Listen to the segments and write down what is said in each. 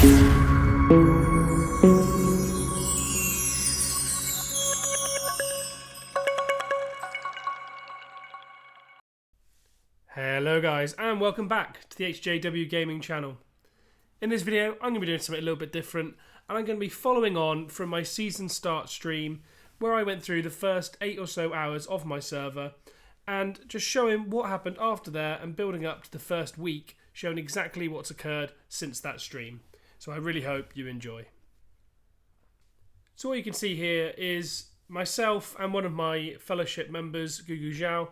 Hello guys, and welcome back to the HJW Gaming channel. In this video I'm going to be doing something a little bit different, and I'm going to be following on from my season start stream where I went through the first 8 or so hours of my server and just showing what happened after there and building up to the first week, showing exactly what's occurred since that stream. So I really hope you enjoy. So what you can see here is myself and one of my fellowship members, Gugu Zhao.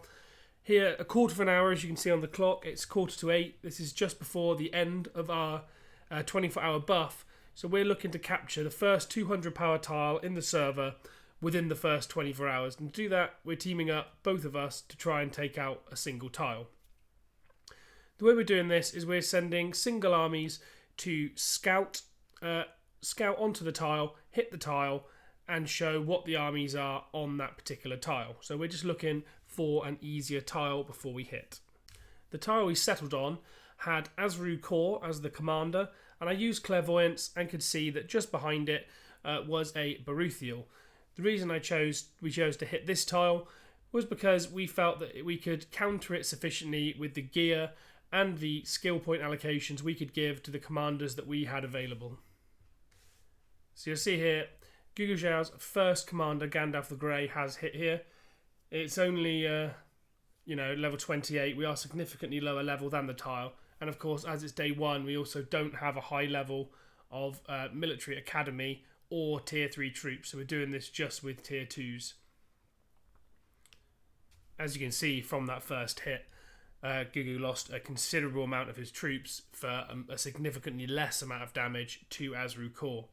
Here, a quarter of an hour, as you can see on the clock, it's 7:45. This is just before the end of our 24-hour buff. So we're looking to capture the first 200 power tile in the server within the first 24 hours. And to do that, we're teaming up, both of us, to try and take out a single tile. The way we're doing this is we're sending single armies to scout onto the tile, hit the tile, and show what the armies are on that particular tile. So we're just looking for an easier tile before we hit. The tile we settled on had Azru Kor as the commander, and I used clairvoyance and could see that just behind it was a Baruthiel. The reason we chose to hit this tile was because we felt that we could counter it sufficiently with the gear and the skill point allocations we could give to the commanders that we had available. So you'll see here, Gugu Zhao's first commander, Gandalf the Grey, has hit here. It's only, level 28. We are significantly lower level than the tile. And of course, as it's day one, we also don't have a high level of military academy or tier 3 troops. So we're doing this just with tier 2s. As you can see from that first hit, Gugu lost a considerable amount of his troops for a significantly less amount of damage to Azru Kor.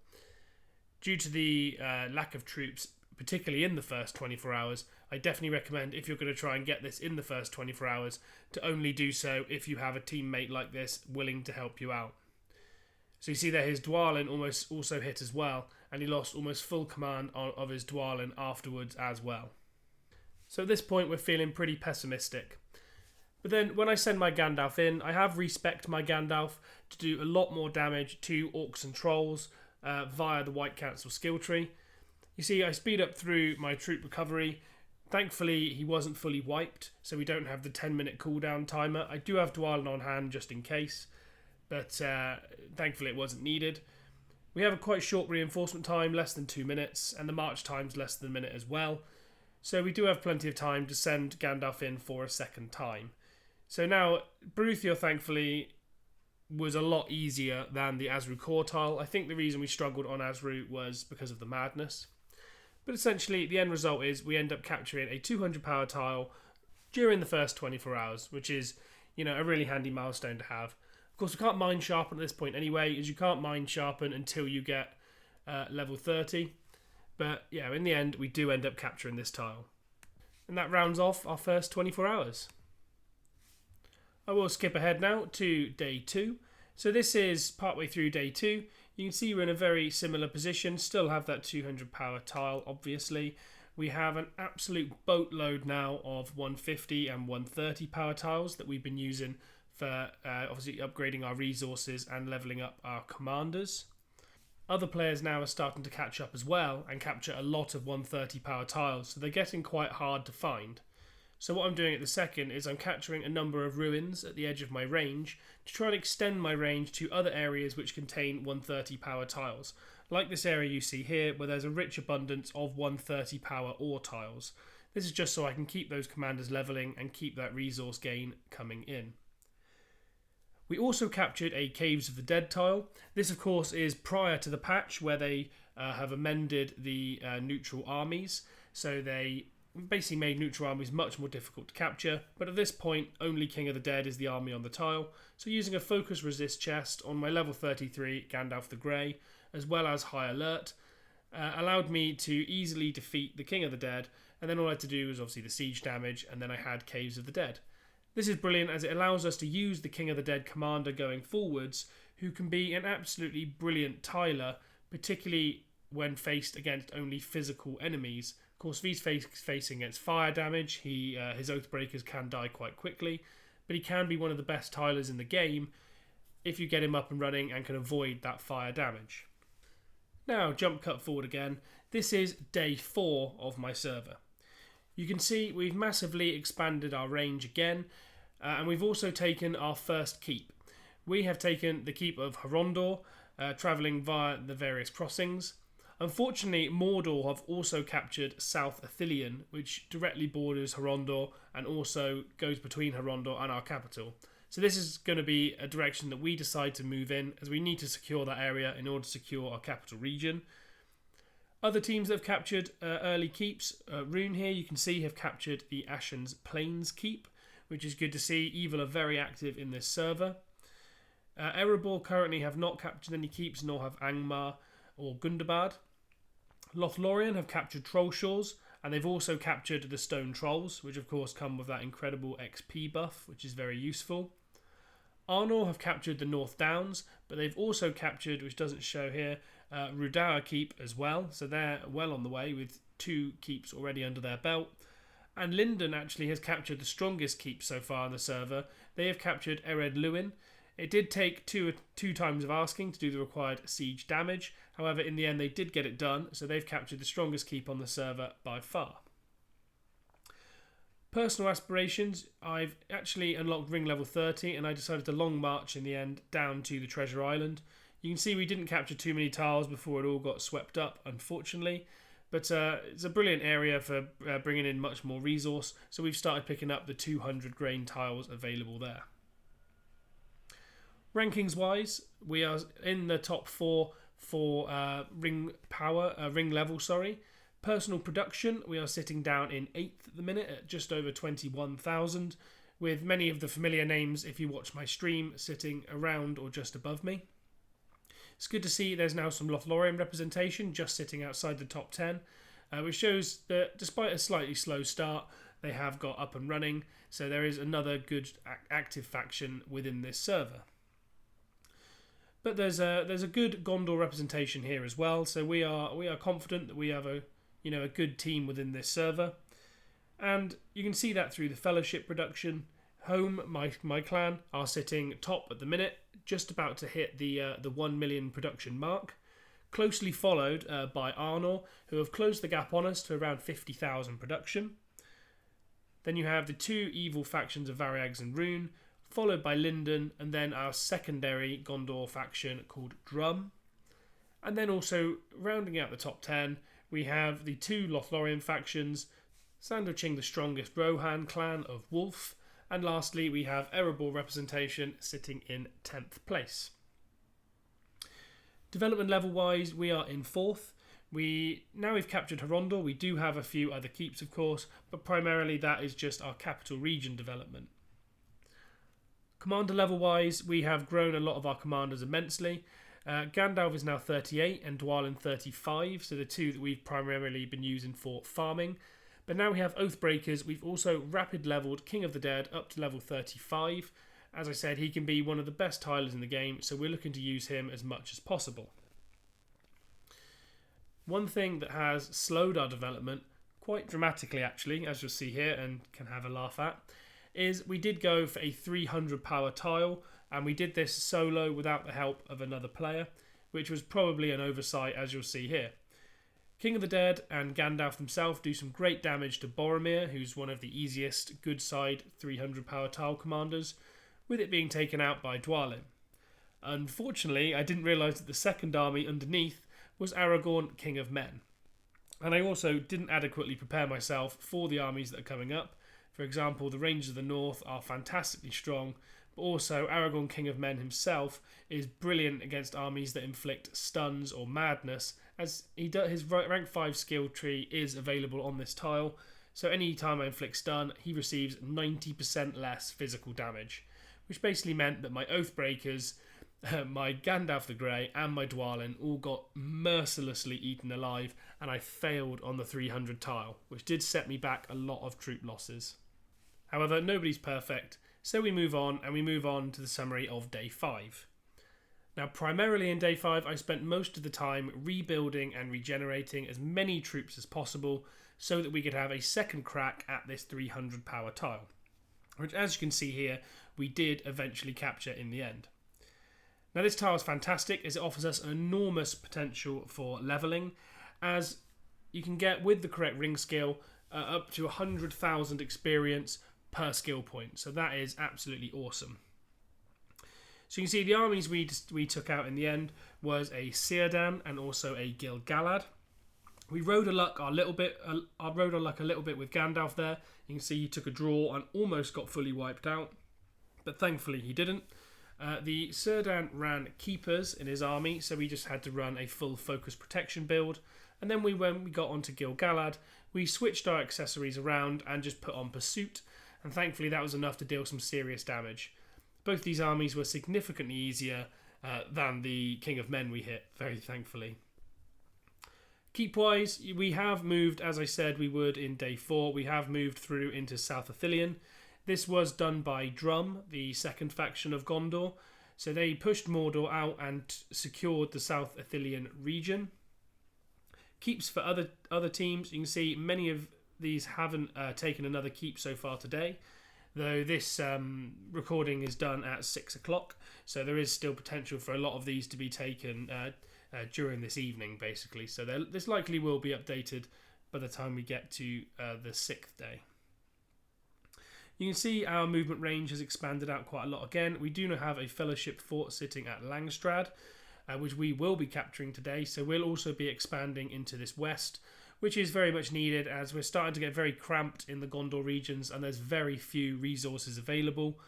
Due to the lack of troops, particularly in the first 24 hours, I definitely recommend, if you're going to try and get this in the first 24 hours, to only do so if you have a teammate like this willing to help you out. So you see there his Dwalin almost also hit as well, and he lost almost full command of his Dwalin afterwards as well. So at this point we're feeling pretty pessimistic. But then when I send my Gandalf in, I have respec'd my Gandalf to do a lot more damage to orcs and trolls via the White Council skill tree. You see, I speed up through my troop recovery. Thankfully, he wasn't fully wiped, so we don't have the 10-minute cooldown timer. I do have Dwalin on hand just in case, but thankfully it wasn't needed. We have a quite short reinforcement time, less than 2 minutes, and the march time's less than a minute as well. So we do have plenty of time to send Gandalf in for a second time. So now, Baruthiel, thankfully, was a lot easier than the Azru Kor tile. I think the reason we struggled on Azru was because of the madness. But essentially, the end result is we end up capturing a 200 power tile during the first 24 hours, which is, a really handy milestone to have. Of course, we can't mind sharpen at this point anyway, as you can't mind sharpen until you get level 30. But yeah, in the end, we do end up capturing this tile. And that rounds off our first 24 hours. I will skip ahead now to day 2. So this is partway through day 2. You can see we're in a very similar position, still have that 200 power tile, obviously. We have an absolute boatload now of 150 and 130 power tiles that we've been using for obviously upgrading our resources and leveling up our commanders. Other players now are starting to catch up as well and capture a lot of 130 power tiles, so they're getting quite hard to find. So what I'm doing at the second is I'm capturing a number of ruins at the edge of my range to try and extend my range to other areas which contain 130 power tiles. Like this area you see here, where there's a rich abundance of 130 power ore tiles. This is just so I can keep those commanders leveling and keep that resource gain coming in. We also captured a Caves of the Dead tile. This of course is prior to the patch where they have amended the neutral armies. So they basically made neutral armies much more difficult to capture, but at this point only King of the Dead is the army on the tile, so using a focus resist chest on my level 33 Gandalf the Grey as well as high alert allowed me to easily defeat the King of the Dead, and then all I had to do was obviously the siege damage, and then I had Caves of the Dead. This is brilliant as it allows us to use the King of the Dead commander going forwards, who can be an absolutely brilliant tiler, particularly when faced against only physical enemies. Of course, if he's facing against fire damage, his Oathbreakers can die quite quickly, but he can be one of the best tilers in the game if you get him up and running and can avoid that fire damage. Now, jump cut forward again. This is day 4 of my server. You can see we've massively expanded our range again, and we've also taken our first keep. We have taken the keep of Gondor, travelling via the various crossings. Unfortunately, Mordor have also captured South Ithilien, which directly borders Gondor and also goes between Gondor and our capital. So this is going to be a direction that we decide to move in, as we need to secure that area in order to secure our capital region. Other teams that have captured early keeps, Rune here you can see have captured the Ashen's Plains keep, which is good to see. Evil are very active in this server. Erebor currently have not captured any keeps, nor have Angmar or Gundabad. Lothlorien have captured Trollshaws, and they've also captured the Stone Trolls, which of course come with that incredible XP buff, which is very useful. Arnor have captured the North Downs, but they've also captured, which doesn't show here, Rudaur Keep as well, so they're well on the way with 2 keeps already under their belt. And Linden actually has captured the strongest keep so far on the server. They have captured Ered Luin. It did take two times of asking to do the required siege damage. However, in the end they did get it done, so they've captured the strongest keep on the server by far. Personal aspirations, I've actually unlocked ring level 30 and I decided to long march in the end down to the Treasure Island. You can see we didn't capture too many tiles before it all got swept up, unfortunately. But it's a brilliant area for bringing in much more resource, so we've started picking up the 200 grain tiles available there. Rankings wise, we are in the top 4 for ring level. Personal production, we are sitting down in 8th at the minute at just over 21,000, with many of the familiar names, if you watch my stream, sitting around or just above me. It's good to see there's now some Lothlorien representation just sitting outside the top 10, which shows that despite a slightly slow start, they have got up and running, so there is another good active faction within this server. But there's a good Gondor representation here as well, so we are confident that we have a good team within this server, and you can see that through the fellowship production. Home, my clan are sitting top at the minute, just about to hit the 1 million production mark, closely followed by Arnor, who have closed the gap on us to around 50,000 production. Then you have the 2 evil factions of Variags and Rune, followed by Linden, and then our secondary Gondor faction called Drum. And then also rounding out the top 10, we have the 2 Lothlorien factions, sandwiching the strongest Rohan clan of Wolf, and lastly we have Erebor representation sitting in 10th place. Development level wise, we are in 4th. Now we've captured Gondor, we do have a few other keeps of course, but primarily that is just our capital region development. Commander level wise, we have grown a lot of our commanders immensely. Gandalf is now 38 and Dwalin 35, so the 2 that we've primarily been using for farming. But now we have Oathbreakers. We've also rapid leveled King of the Dead up to level 35. As I said, he can be one of the best tilers in the game, so we're looking to use him as much as possible. One thing that has slowed our development, quite dramatically actually, as you'll see here and can have a laugh at, is we did go for a 300 power tile, and we did this solo without the help of another player, which was probably an oversight, as you'll see here. King of the Dead and Gandalf himself do some great damage to Boromir, who's one of the easiest good side 300 power tile commanders, with it being taken out by Dwalin. Unfortunately, I didn't realise that the second army underneath was Aragorn, King of Men. And I also didn't adequately prepare myself for the armies that are coming up. For example, the Rangers of the North are fantastically strong, but also Aragorn, King of Men himself is brilliant against armies that inflict stuns or madness, as his rank 5 skill tree is available on this tile, so any time I inflict stun, he receives 90% less physical damage, which basically meant that my Oathbreakers, my Gandalf the Grey and my Dwalin all got mercilessly eaten alive, and I failed on the 300 tile, which did set me back a lot of troop losses. However, nobody's perfect, so we move on to the summary of day 5. Now, primarily in day 5, I spent most of the time rebuilding and regenerating as many troops as possible so that we could have a second crack at this 300 power tile, which, as you can see here, we did eventually capture in the end. Now this tile is fantastic as it offers us an enormous potential for levelling, as you can get, with the correct ring skill, up to 100,000 experience per skill point. So that is absolutely awesome. So you can see the armies we took out in the end was a Círdan and also a Gil-galad. We rode our luck a little bit with Gandalf there. You can see he took a draw and almost got fully wiped out, but thankfully he didn't. The Círdan ran keepers in his army, so we just had to run a full focus protection build. And then when we got onto Gil-galad, we switched our accessories around and just put on pursuit, and thankfully that was enough to deal some serious damage. Both these armies were significantly easier than the King of Men we hit, very thankfully. Keep-wise, we have moved, as I said we would in day 4, we have moved through into South Ithilien. This was done by Drum, the second faction of Gondor. So they pushed Mordor out and secured the South Ithilien region. Keeps for other teams, you can see many of these haven't taken another keep so far today, though this recording is done at 6 o'clock, so there is still potential for a lot of these to be taken during this evening, basically. So this likely will be updated by the time we get to the 6th day. You can see our movement range has expanded out quite a lot again. We do now have a fellowship fort sitting at Langstrad, which we will be capturing today, so we'll also be expanding into this west, which is very much needed as we're starting to get very cramped in the Gondor regions and there's very few resources available.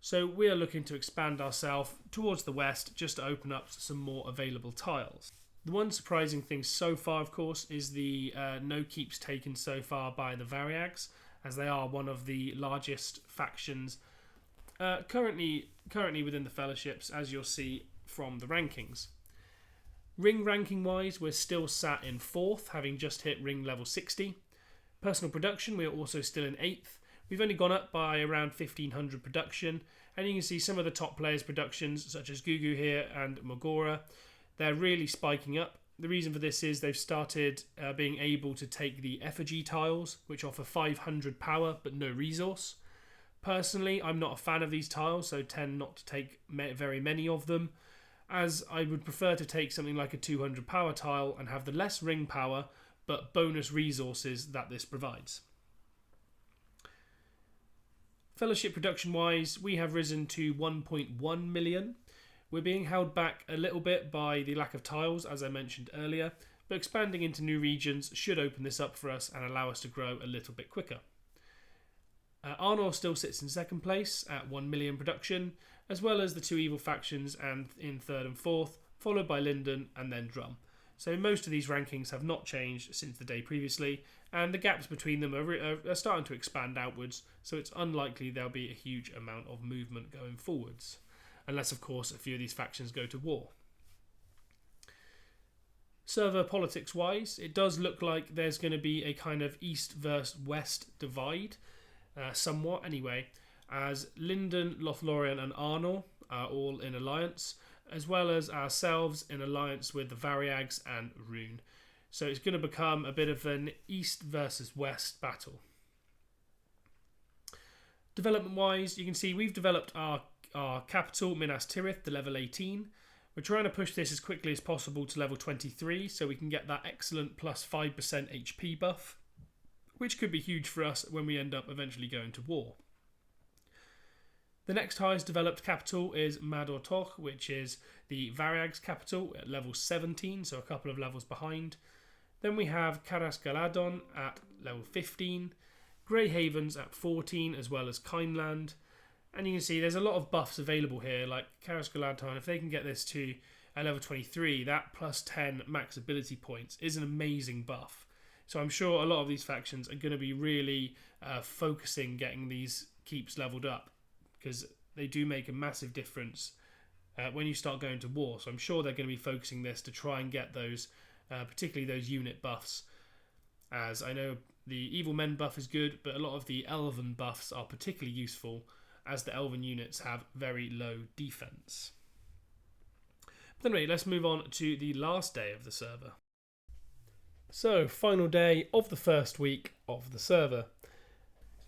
So we are looking to expand ourselves towards the west just to open up some more available tiles. The one surprising thing so far, of course, is the no keeps taken so far by the Variags, as they are one of the largest factions currently within the fellowships, as you'll see from the rankings. Ring ranking wise, we're still sat in 4th, having just hit ring level 60. Personal production, we're also still in 8th. We've only gone up by around 1,500 production, and you can see some of the top players' productions, such as Gugu here and Mogora, they're really spiking up. The reason for this is they've started being able to take the effigy tiles, which offer 500 power but no resource. Personally, I'm not a fan of these tiles, so tend not to take very many of them, as I would prefer to take something like a 200 power tile and have the less ring power but bonus resources that this provides. Fellowship production wise, we have risen to 1.1 million. We're being held back a little bit by the lack of tiles, as I mentioned earlier, but expanding into new regions should open this up for us and allow us to grow a little bit quicker. Arnor still sits in 2nd place at 1 million production, as well as the 2 evil factions and in 3rd and 4th, followed by Linden and then Drum. So most of these rankings have not changed since the day previously, and the gaps between them are starting to expand outwards, so it's unlikely there'll be a huge amount of movement going forwards, unless of course a few of these factions go to war. Server politics wise, it does look like there's going to be a kind of east versus west divide, somewhat anyway, as Linden, Lothlorien and Arnor are all in alliance, as well as ourselves in alliance with the Variags and Rune. So it's going to become a bit of an east versus west battle. Development wise, you can see we've developed our capital, Minas Tirith, to level 18. We're trying to push this as quickly as possible to level 23 so we can get that excellent plus 5% HP buff, which could be huge for us when we end up eventually going to war. The next highest developed capital is Mador Toch, which is the Variag's capital at level 17, so a couple of levels behind. Then we have Caras Galadon at level 15, Grey Havens at 14, as well as Kindland. And you can see there's a lot of buffs available here, like Caras Galadon. If they can get this to level 23, that plus 10 max ability points is an amazing buff. So I'm sure a lot of these factions are going to be really focusing getting these keeps leveled up, because they do make a massive difference when you start going to war. So I'm sure they're going to be focusing this to try and get those, particularly those unit buffs. As I know the Evil Men buff is good, but a lot of the Elven buffs are particularly useful, as the Elven units have very low defense. But anyway, let's move on to the last day of the server. So, final day of the first week of the server.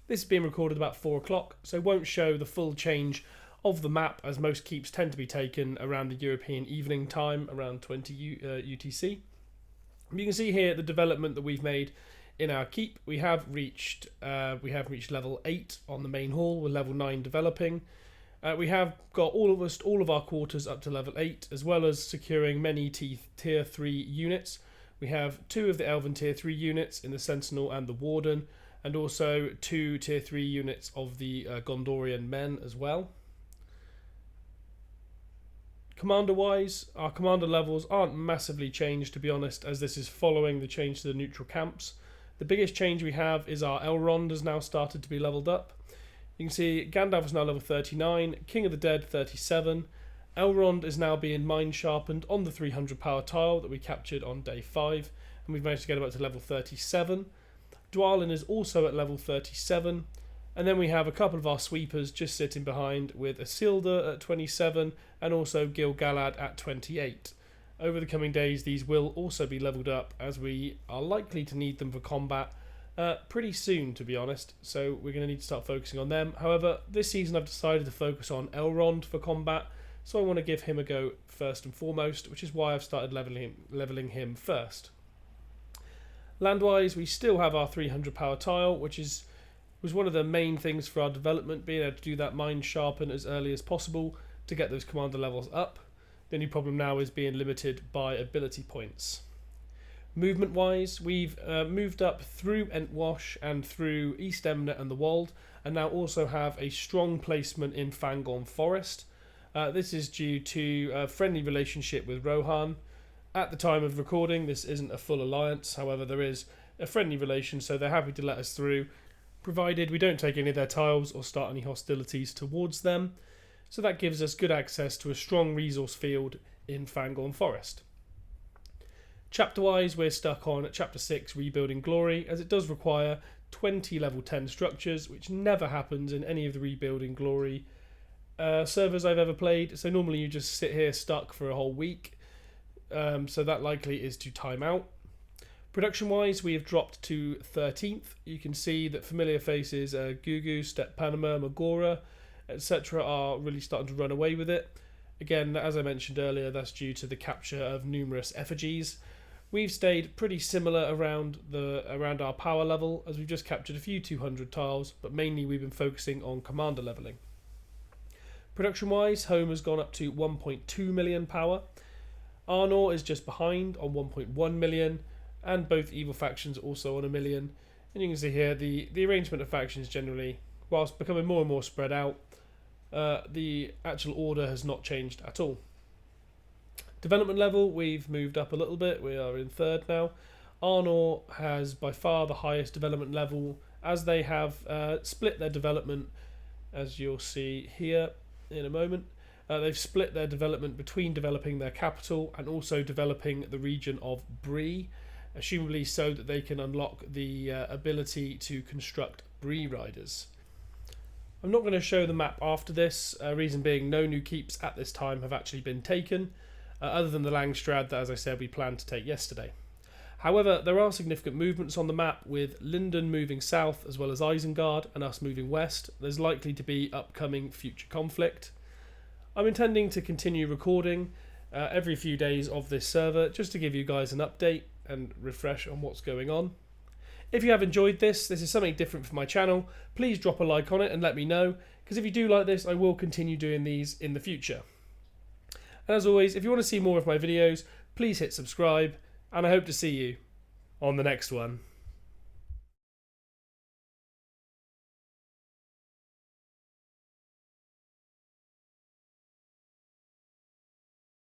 This is being recorded about 4 o'clock, so won't show the full change of the map, as most keeps tend to be taken around the European evening time, around 20 UTC. You can see here the development that we've made in our keep. We have reached level 8 on the main hall, with level 9 developing. We have got almost all of our quarters up to level 8, as well as securing many tier 3 units. We have 2 of the Elven tier 3 units in the Sentinel and the Warden, and also 2 tier 3 units of the Gondorian men as well. Commander-wise, our commander levels aren't massively changed, to be honest, as this is following the change to the neutral camps. The biggest change we have is our Elrond has now started to be leveled up. You can see Gandalf is now level 39, King of the Dead 37. Elrond is now being mind sharpened on the 300 power tile that we captured on day 5, and we've managed to get him up to level 37. Dwalin is also at level 37. And then we have a couple of our sweepers just sitting behind, with Isildur at 27 and also Gil-galad at 28. Over the coming days, these will also be leveled up, as we are likely to need them for combat pretty soon, to be honest. So we're going to need to start focusing on them. However, this season I've decided to focus on Elrond for combat, so I want to give him a go first and foremost, which is why I've started leveling him first. Land-wise, we still have our 300 power tile, which was one of the main things for our development, being able to do that mind sharpen as early as possible to get those commander levels up. The only problem now is being limited by ability points. Movement wise, we've moved up through Entwash and through East Emnet and the Wold, and now also have a strong placement in Fangorn Forest. This is due to a friendly relationship with Rohan. At the time of recording, this isn't a full alliance, however there is a friendly relation, so they're happy to let us through, provided we don't take any of their tiles or start any hostilities towards them. So that gives us good access to a strong resource field in Fangorn Forest. Chapter-wise, we're stuck on Chapter 6, Rebuilding Glory, as it does require 20 level 10 structures, which never happens in any of the Rebuilding Glory servers I've ever played. So normally you just sit here stuck for a whole week, so that likely is to time out. Production-wise, we have dropped to 13th. You can see that familiar faces, Gugu, Step Panama, Magora, etc. are really starting to run away with it. Again, as I mentioned earlier, that's due to the capture of numerous effigies. We've stayed pretty similar around our power level, as we've just captured a few 200 tiles, but mainly we've been focusing on commander leveling. Production-wise, Home has gone up to 1.2 million power. Arnor is just behind on 1.1 million. And both evil factions also on 1 million. And you can see here the arrangement of factions generally, whilst becoming more and more spread out, the actual order has not changed at all. Development level, we've moved up a little bit. We are in 3rd now. Arnor has by far the highest development level, as they have split their development, as you'll see here in a moment. They've split their development between developing their capital and also developing the region of Bree, assumably so that they can unlock the ability to construct Bree riders. I'm not going to show the map after this, reason being no new keeps at this time have actually been taken, other than the Langstrad that, as I said, we planned to take yesterday. However, there are significant movements on the map, with Linden moving south as well as Isengard and us moving west. There's likely to be upcoming future conflict. I'm intending to continue recording every few days of this server, just to give you guys an update and refresh on what's going on. If you have enjoyed this is something different for my channel, please drop a like on it and let me know, because if you do like this, I will continue doing these in the future. And as always, if you want to see more of my videos, please hit subscribe, and I hope to see you on the next one.